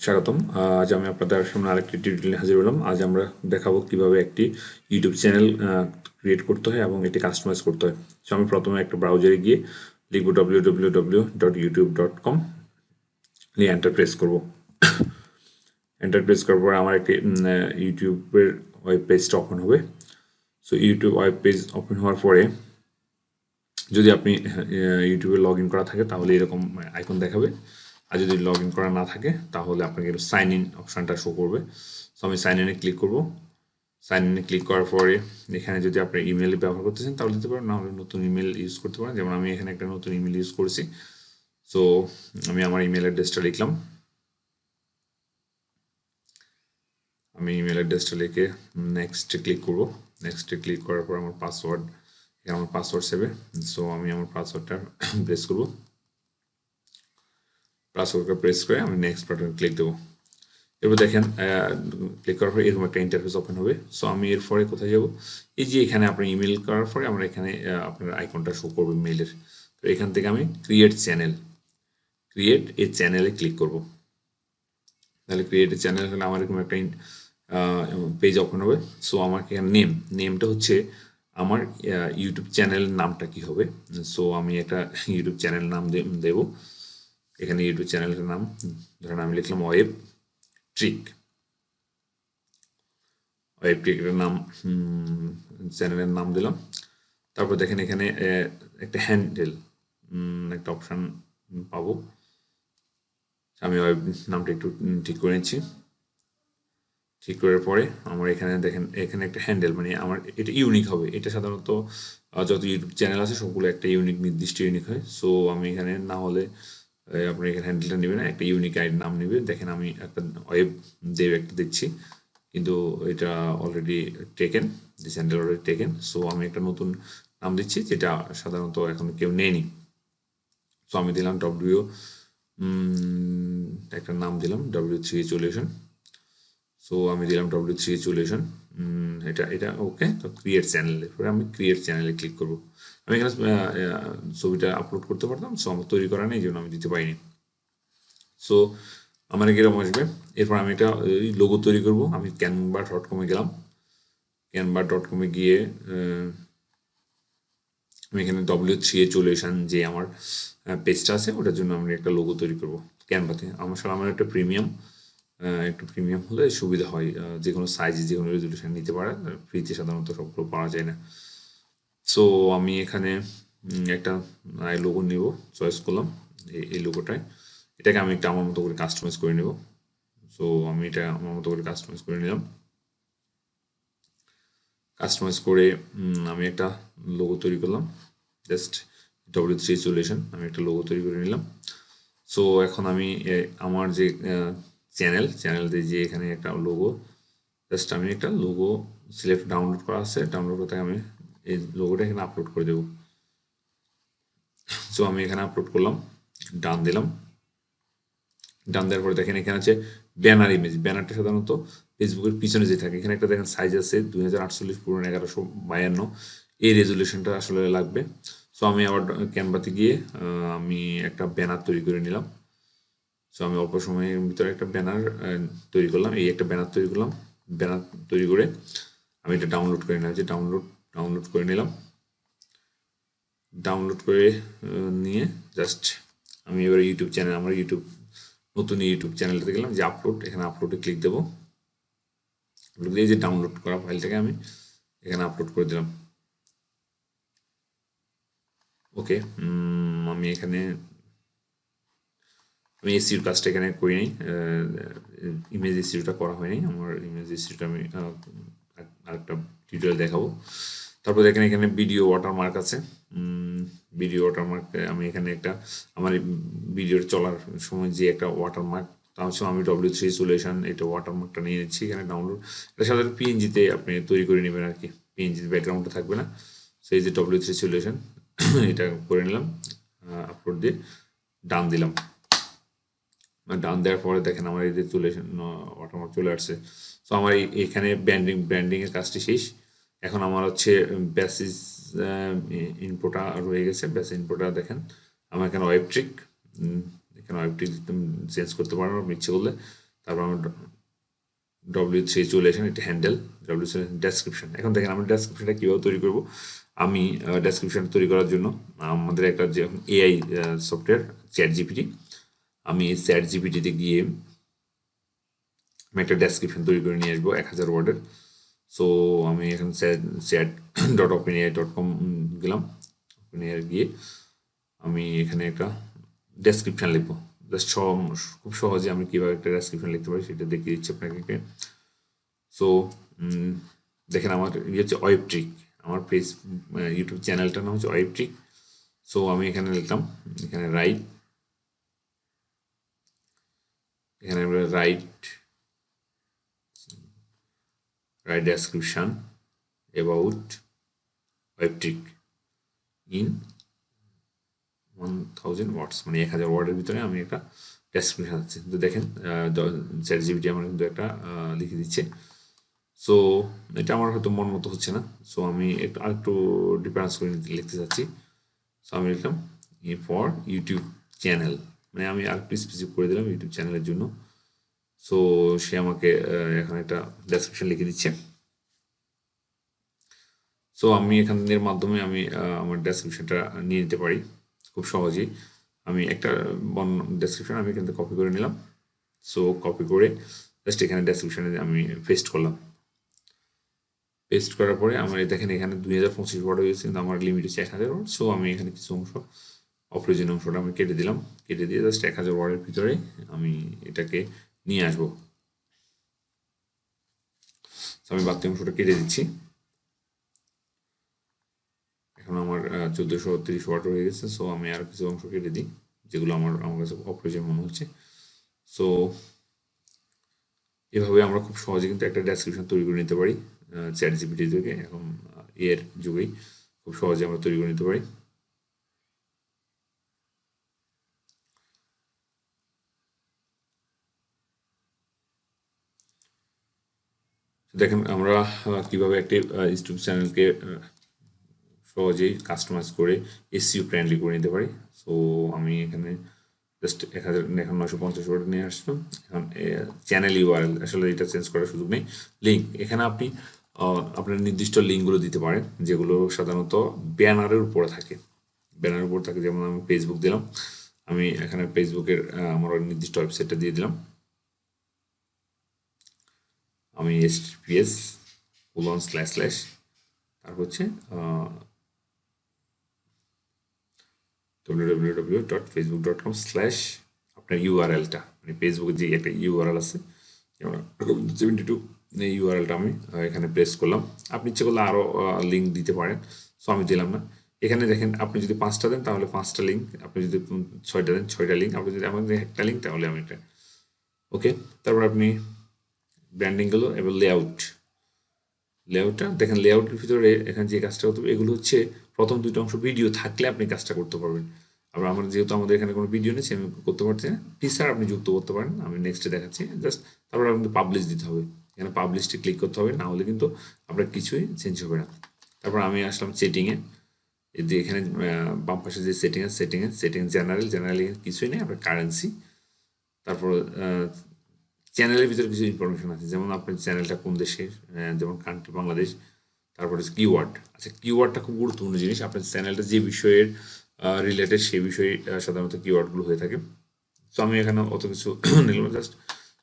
স্বাগতম। আজ আমি আপনাদের সামনে আরেকটি টিউটোরিয়াল নিয়ে হাজির হলাম। আজ আমরা দেখাবো কিভাবে একটি ইউটিউব চ্যানেল ক্রিয়েট করতে হয় এবং এটি কাস্টমাইজ করতে হয়। সো আমি প্রথমে একটা ব্রাউজারে গিয়ে লিখব www.youtube.com, নিয়ে এন্টার প্রেস করব। এন্টার প্রেস করার পর আমার একটি ইউটিউবের ওয়েব পেজটা ওপেন হবে। So YouTube web page open হওয়ার পরে যদি আপনি ইউটিউবে লগ ইন করা থাকে তাহলে এরকম আইকন দেখাবে, আর যদি লগ ইন করা না থাকে তাহলে আপনাকে সাইন ইন অপশানটা শো করবে। সো আমি সাইন ইনে ক্লিক করব। সাইন ইনে ক্লিক করার পরে এখানে যদি আপনি ইমেল ব্যবহার করতেছেন তাহলে দিতে পারেন, না হলে নতুন ইমেল ইউজ করতে পারেন। যেমন আমি এখানে একটা নতুন ইমেল ইউজ করেছি। সো আমি আমার ইমেল অ্যাড্রেসটা লিখলাম। আমি ইমেল অ্যাড্রেসটা লিখে নেক্সটে ক্লিক করব। নেক্সটে ক্লিক করার পর আমার পাসওয়ার্ড সেভে। সো আমি আমার পাসওয়ার্ডটা প্রেস করব। পাসওয়ার্ডটা প্রেস করে আমি নেক্সট বাটনে ক্লিক দেবো। এরপর দেখেন ক্লিক করার পরে এরকম একটা ইন্টারফেস ওপেন হবে। সো আমি এরপরে কোথায় যাব, এই যে এখানে আপনি ইমেল করার পরে আমরা এখানে আপনার আইকনটা শো করবে মেইলের। তো এখান থেকে আমি ক্রিয়েট এ চ্যানেলে ক্লিক করব। তাহলে ক্রিয়েট এ চ্যানেল হলে আমার এরকম একটা পেজ ওপেন হবে। সো আমার এখানে নেমটা হচ্ছে আমার ইউটিউব চ্যানেলের নামটা কি হবে। সো আমি একটা ইউটিউব চ্যানেল নাম দেব। এখানে ইউটিউব চ্যানেলের নাম ধরেন আমি লিখলাম ওয়েব ট্রিকের নাম, চ্যানেলের নাম দিলাম। তারপর দেখেন এখানে একটা হ্যান্ডেল একটা অপশান পাবো। আমি ওয়েব নামটা একটু ঠিক করে নিচ্ছি। ঠিক করার পরে আমার এখানে দেখেন এখানে একটা হ্যান্ডেল, মানে আমার এটা ইউনিক হবে। এটা সাধারণত যত ইউটিউব চ্যানেল আছে সবগুলো একটা নির্দিষ্ট ইউনিক হয়। সো আমি এখানে না হলে আপনি এখানে হ্যান্ডেলটা নেবেন, একটা ইউনিক আইডি নাম নেবে। দেখেন আমি একটা ওয়েব দেব একটা দিচ্ছি, কিন্তু এটা already taken, this handle already taken. So আমি একটা নতুন নাম দিচ্ছি যেটা সাধারণত এখন কেউ নেয়নি। সো আমি দিলাম একটা নাম দিলাম W3 সলিউশন। সো আমি দিলাম W3 সলিউশন। এটা ওকে। তো ক্রিয়েট চ্যানেলে পরে আমি ক্রিয়েট চ্যানেলে ক্লিক করব। আমি এখানে ছবিটা আপলোড করতে পারতাম, সো আমার তৈরি করা নেই, এই জন্য আমি দিতে পারিনি। সো আমার এরকম আসবে। এরপর আমি একটা লোগো তৈরি করব। আমি canva.com-এ গেলাম। canva.com-এ গিয়ে আমি এখানে W3 সলিউশন যে আমার পেজটা আছে ওটার জন্য আমি একটা লোগো তৈরি করব ক্যানভাতে। আমার একটা প্রিমিয়াম হলে সুবিধা হয়, যে কোনো সাইজে যে কোনো রেজলিউশন নিতে পারে। ফ্রিতে সাধারণত সবগুলো পাওয়া যায় না। সো আমি এখানে একটা লোগো নেব, চয়েস করলাম এই লোগোটায়। এটাকে আমি একটা আমার মতো করে কাস্টমাইজ করে নেব। সো আমি এটা আমার মতো করে কাস্টমাইজ করে নিলাম। কাস্টমাইজ করে আমি একটা লোগো তৈরি করলাম, জাস্ট W3 সলিউশন। আমি একটা লোগো তৈরি করে নিলাম। সো এখন আমি আমার যে চ্যানেলতে যে এখানে একটা লোগো, জাস্ট আমি একটা লোগো সিলেক্ট ডাউনলোড করা আছে, ডাউনলোড করতে আমি এই লোগোটা এখানে আপলোড করে দেব। সো আমি এখানে আপলোড করলাম, ডান দিলাম। ডান দেওয়ার পরে দেখেন এখানে আছে ব্যানার ইমেজ। ব্যানারটা সাধারণত ফেসবুকের পিছনে যে থাকে, এখানে একটা দেখেন সাইজ আছে 2048 পুরো 1152। এই রেজলিউশনটা আসলে লাগবে। সো আমি আবার ক্যানভাতে গিয়ে আমি একটা ব্যানার তৈরি করে নিলাম। সো আমি অল্প সময়ের ভিতরে একটা ব্যানার তৈরি করলাম। এই একটা ব্যানার তৈরি করলাম। ব্যানার তৈরি করে আমি এটা ডাউনলোড করে নিলাম, যে ডাউনলোড করে নিলাম। ডাউনলোড করে নিয়ে জাস্ট আমি এবার আমার নতুন ইউটিউব চ্যানেলটাতে গেলাম, যে এখানে আপলোডে ক্লিক দেবো। এই যে ডাউনলোড করা ফাইলটাকে আমি এখানে আপলোড করে দিলাম। ওকে, আমি এসইওর কাজটা এখানে করি নাই, ইমেজ এসইওটা করা হয়নি। আমার ইমেজ এসইওটা আমি আরেকটা টিউটোরিয়াল দেখাবো। তারপর দেখেন এখানে ভিডিও ওয়াটারমার্ক আছে। ভিডিও ওয়াটারমার্ক আমি এখানে একটা আমার ভিডিওর চলার সময় যে একটা ওয়াটারমার্ক, তার সঙ্গে আমি W3 সলিউশন এটা ওয়াটারমার্কটা নিয়ে নিচ্ছি এখানে ডাউনলোড। এটা সাধারণত পিএনজিতে আপনি তৈরি করে নেবেন আর কি, পিএনজিতে ব্যাকগ্রাউন্ডটা থাকবে না। সেই যে W3 সলিউশন এটা করে নিলাম, আপলোড দিয়ে ডান দিলাম। ডান দেওয়ার পরে দেখেন আমার এই যে ওয়াটারমার্ক চলে আসছে। সো আমার এখানে ব্র্যান্ডিংয়ের কাজটি শেষ। এখন আমার হচ্ছে বেসিস ইনপোটা রয়ে গেছে। বেসিস ইনপোটা দেখেন আমার এখানে ওয়েব ট্রিক, এখানে ওয়েব ট্রিক চেঞ্জ করতে পারবেন আপনি ইচ্ছে করলে। তারপর আমরা W3 চলে আসেন, এটা হ্যান্ডেল, W3 ডেসক্রিপশন। এখন দেখেন আমরা ডেসক্রিপশনটা কীভাবে তৈরি করব। আমি ডেসক্রিপশন তৈরি করার জন্য আমাদের একটা যে এআই সফটওয়্যার চ্যাট জিপিটি, আমি এই চ্যাট জিপিটিতে গিয়ে আমি একটা ডেসক্রিপশন তৈরি করে নিয়ে আসবো 1000 ওয়ার্ডের। সো আমি এখানে chat.openai.com গেলাম, ওপেনএআই গিয়ে আমি এখানে একটা ডেসক্রিপশন লিখবো। জাস্ট খুব সহজে আমি কীভাবে একটা ডেসক্রিপশন লিখতে পারি সেটা দেখিয়ে দিচ্ছি আপনাকে। সো দেখেন আমার ইয়ে হচ্ছে ওয়েব ট্রিক, আমার ইউটিউব চ্যানেলটার নাম হচ্ছে ওয়েব ট্রিক। সো আমি এখানে লিখলাম, এখানে আমরা right description about web trick in 1000 ওয়ার্ডস, মানে 1000 ওয়ার্ডের ভিতরে আমি একটা ডেসক্রিপশন আছে। তো দেখেন চ্যাট জিপিটি আমার কিন্তু একটা লিখে দিচ্ছে। সো এটা আমার হয়তো মন মতো হচ্ছে না, সো আমি আরেকটু ডিফারেন্স করে লিখতে চাচ্ছি। সো আমি লিখলাম ফর ইউটিউব চ্যানেল, মানে আমি আরেকটু স্পেসিফিক করে দিলাম ইউটিউব চ্যানেলের জন্য। সো সে আমাকে এখন একটা ডেসক্রিপশন লিখে দিচ্ছে। সো আমি এখানের মাধ্যমে আমি আমার ডেসক্রিপশনটা নিয়ে নিতে পারি খুব সহজেই। আমি একটা ডেসক্রিপশন আমি এখান থেকে কপি করে নিলাম। সো কপি করে জাস্ট এখানে ডেসক্রিপশনে আমি পেস্ট করলাম। পেস্ট করার পরে আমার দেখেন এখানে 2025 ওয়ার্ড হয়েছে, কিন্তু আমার লিমিট হচ্ছে 1000 ওয়ার্ড। সো আমি এখানে কিছু অংশ, অপ্রয়োজনীয় অংশটা আমি কেটে দিলাম, কেটে দিয়ে জাস্ট 1000 ওয়ার্ডের ভিতরে আমি এটাকে নিয়ে আসবো। আমি বাকি অংশটা কেটে দিচ্ছি। এখন আমার 1430 ওয়াট হয়ে গেছে। সো আমি আর কিছু অংশ কেটে দিই যেগুলো আমার কাছে অপ্রয়োজনীয় মনে হচ্ছে। সো এভাবে আমরা খুব সহজে কিন্তু একটা ডেসক্রিপশন তৈরি করে নিতে পারি চ্যাট জিপিটি থেকে। এখন এর যুগেই খুব সহজে আমরা তৈরি করে নিতে পারি। দেখেন আমরা কিভাবে একটি ইউটিউব চ্যানেলকে সহজেই কাস্টমাইজ করে এসইও ফ্রেন্ডলি করে নিতে পারি। সো আমি এখানে জাস্ট 950 ওয়ার্ড নিয়ে আসলাম। এখন চ্যানেল ইউআরএল আসলে এটা চেঞ্জ করার সুযোগ নেই। লিঙ্ক, এখানে আপনি আপনার নির্দিষ্ট লিঙ্কগুলো দিতে পারেন যেগুলো সাধারণত ব্যানারের উপরে থাকে। ব্যানারের উপর থাকে, যেমন আমি ফেসবুক দিলাম, আমি এখানে ফেসবুকের আমার নির্দিষ্ট ওয়েবসাইটটা দিয়ে দিলাম। আমি https তারপর হচ্ছে www.facebook.com/ আপনার ইউআরএলটা, মানে ফেসবুকের যে একটা ইউআরএল আছে 72 এই ইউআরএলটা আমি এখানে প্রেস করলাম। আপনি ইচ্ছে করলে আরও লিঙ্ক দিতে পারেন, সো আমি দিলাম না। এখানে দেখেন আপনি যদি 5টা দেন তাহলে 5টা লিঙ্ক, আপনি যদি 6টা দেন 6টা লিঙ্ক, আপনি যদি আমাদের একটা লিঙ্ক তাহলে আমি এটা ওকে। তারপর আপনি ব্র্যান্ডিংগুলো এবং লেআউটটা দেখেন, লেআউটের ভিতরে এখানে যে কাজটা করতে হবে এগুলো হচ্ছে প্রথম দুটো অংশ ভিডিও থাকলে আপনি কাজটা করতে পারবেন। আবার যেহেতু আমাদের এখানে কোনো ভিডিও নেই আমি করতে পারছি না, টিচার আপনি যুক্ত করতে পারেন, আমি নেক্সটে দেখাচ্ছি। জাস্ট তারপর আপনাকে পাবলিশ দিতে হবে, এখানে পাবলিশটি ক্লিক করতে হবে, না হলে কিন্তু আপনার কিছুই চেঞ্জ হবে না। তারপর আমি আসলাম সেটিংয়ে, যে এখানে বাম পাশে যে সেটিং জেনারেল কিছুই নেই, আপনার কারেন্সি। তারপর চ্যানেলের ভিতরে কিছু ইনফরমেশন আছে, যেমন আপনার চ্যানেলটা কোন দেশের, যেমন কান্ট্রি বাংলাদেশ। তারপরে কিওয়ার্ড, আচ্ছা কিওয়ার্ডটা খুব গুরুত্বপূর্ণ জিনিস। আপনার চ্যানেলটা যে বিষয়ের রিলেটেড সেই বিষয়ে সাধারণত কিওয়ার্ডগুলো হয়ে থাকে। তো আমি এখানে অত কিছু নিলাম, জাস্ট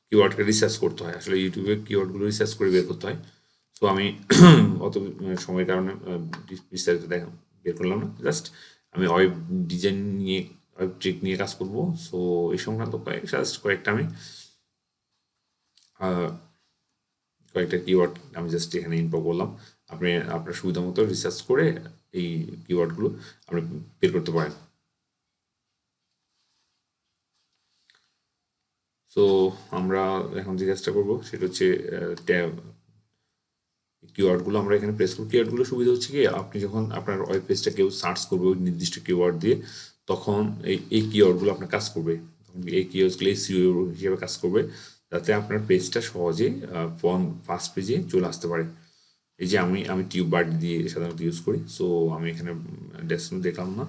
কিওয়ার্ডকে রিসার্চ করতে হয়, আসলে ইউটিউবে কিওয়ার্ডগুলো রিসার্চ করে বের করতে হয়। তো আমি অত সময়ের কারণে বিস্তারিত বের করলাম না, জাস্ট আমি ওয়েব ডিজাইন নিয়ে, ওয়েব ট্রিক নিয়ে কাজ করবো। সো এই সংক্রান্ত কয়েকটা আমি কয়েকটা কিওয়ার্ড আমি জাস্ট এখানে ইনফো করলাম। আপনি আপনার সুবিধা মতো রিসার্চ করে এই কিওয়ার্ডগুলো আপনি বের করতে পারেন। সো আমরা এখন যে কাজটা করবো সেটা হচ্ছে কিওয়ার্ডগুলো আমরা এখানে প্রেস করব। কিওয়ার্ডগুলো সুবিধা হচ্ছে কি, আপনি যখন আপনার ওয়েব পেজটা কেউ সার্চ করবে ওই নির্দিষ্ট কিওয়ার্ড দিয়ে, তখন এই কিওয়ার্ডগুলো আপনার কাজ করবে, এই কিওয়ার্ডগুলো এসইও হিসেবে কাজ করবে, যাতে আপনার পেজটা সহজে ফার্স্ট পেজে চলে আসতে পারে। এই যে আমি টিউব বার দিয়ে সাধারণত ইউজ করি। সো আমি এখানে ডেসক্রিপশন দেখলাম না,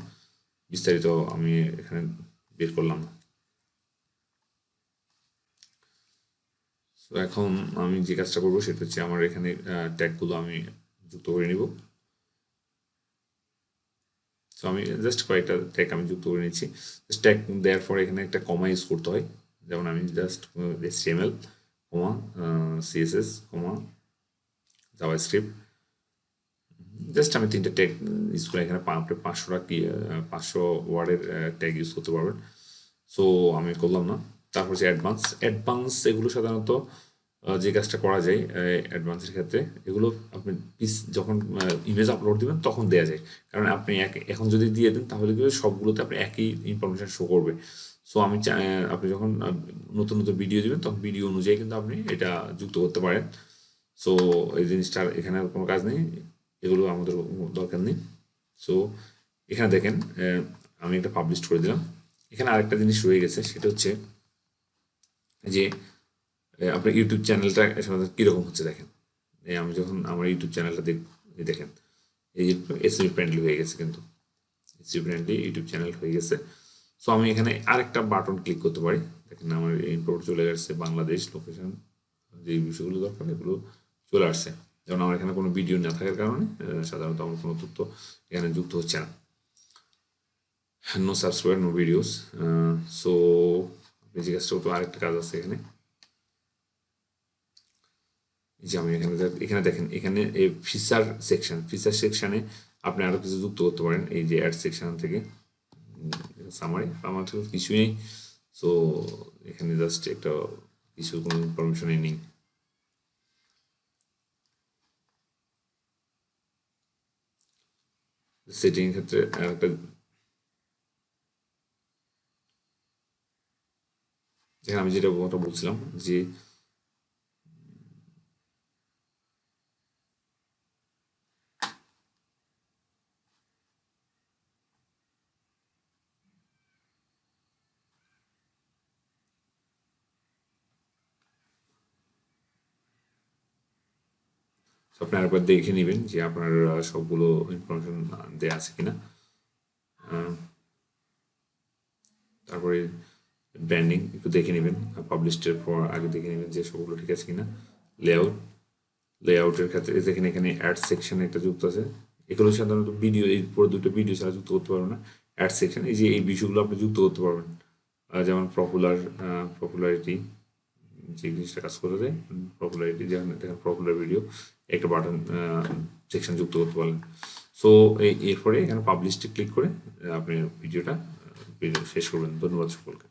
বিস্তারিত আমি এখানে বের করলাম না। সো এখন আমি যে কাজটা করবো সেটা হচ্ছে আমার এখানে ট্যাগগুলো আমি যুক্ত করে নিব। সো আমি জাস্ট কয়েকটা ট্যাগ আমি যুক্ত করে নিচ্ছি। জাস্ট ট্যাগ দেওয়ার পরে এখানে একটা কমা ইউজ করতে হয়। যেমন আমি জাস্ট HTML কমা CSS কমা জাভাস্ক্রিপ্ট, জাস্ট আমি 3টে ট্যাগ ইউজ করে এখানে আপনি 500টা কি 500 ওয়ার্ডের ট্যাগ ইউজ করতে পারবেন। সো আমি করলাম না। তারপর যে অ্যাডভান্স এগুলো সাধারণত যে কাজটা করা যায় অ্যাডভান্সের ক্ষেত্রে, এগুলো আপনি যখন ইমেজ আপলোড দিবেন তখন দেওয়া যায়। কারণ আপনি এখন যদি দিয়ে দেন তাহলে কিন্তু সবগুলোতে আপনি একই ইনফরমেশন শো করবে। সো আমি আপনি যখন নতুন নতুন ভিডিও দিবেন তখন ভিডিও অনুযায়ী কিন্তু আপনি এটা যুক্ত করতে পারেন। সো এই জিনিসটার এখানে আর কোনো কাজ নেই, এগুলো আমাদের দরকার নেই। সো এখানে দেখেন আমি একটা পাবলিশ করে দিলাম। এখানে আরেকটা জিনিস রয়ে গেছে, সেটা হচ্ছে যে আপনার ইউটিউব চ্যানেলটা কীরকম হচ্ছে দেখেন। আমি যখন আমার ইউটিউব চ্যানেলটা দেখেন এই যে এসইও ফ্রেন্ডলি হয়ে গেছে, কিন্তু এসইও ফ্রেন্ডলি ইউটিউব চ্যানেল হয়ে গেছে। সো আমি এখানে আরেকটা বাটন ক্লিক করতে পারি। দেখেন আমার ইম্পোর্ট চলে আসছে, বাংলাদেশ লোকেশন, যে বিষয়গুলো দরকার এগুলো চলে আসছে। যেমন আমার এখানে কোনো ভিডিও না থাকার কারণে সাধারণত আমার কোনো তথ্য এখানে যুক্ত হচ্ছে না। No subscriber, no videos. So যে কাজটা তো আরেকটা কাজ আছে এখানে, যে আমি এখানে দেখেন, এখানে এই ফিচার সেকশনে আপনি আরও কিছু যুক্ত করতে পারেন। এই যে অ্যাড সেকশন থেকে সামারি, আমার তো কিছুই নেই। সো এখানে জাস্ট একটা কিছু কোনো ইনফরমেশনই নেই। সেটিং ক্ষেত্রে একটা যেখানে আমি যেটা কথা বলছিলাম যে আপনি আরেকবার দেখে নেবেন যে আপনার সবগুলো ইনফরমেশন দেওয়া আছে কিনা। তারপরে ব্র্যান্ডিং একটু দেখে নেবেন, পাবলিশের পর আগে দেখে নেবেন যে সবগুলো ঠিক আছে কিনা। লেআউটের ক্ষেত্রে দেখেন এখানে অ্যাড সেকশন একটা যুক্ত আছে। এগুলো সাধারণত ভিডিও, এই পুরো দুটো ভিডিও ছাড়া যুক্ত করতে পারবেন না। অ্যাড সেকশন, এই যে এই বিষয়গুলো আপনি যুক্ত করতে পারবেন। যেমন পপুলারিটি, যে জিনিসটা কাজ করে দেয় পপুলারিটি, যেখানে দেখেন পপুলার ভিডিও, একটা বাটন সেকশন যুক্ত করতে পারলেন। সো এরপরে এখানে পাবলিশটি ক্লিক করে আপনি ভিডিওটা শেষ করবেন। ধন্যবাদ সকলকে।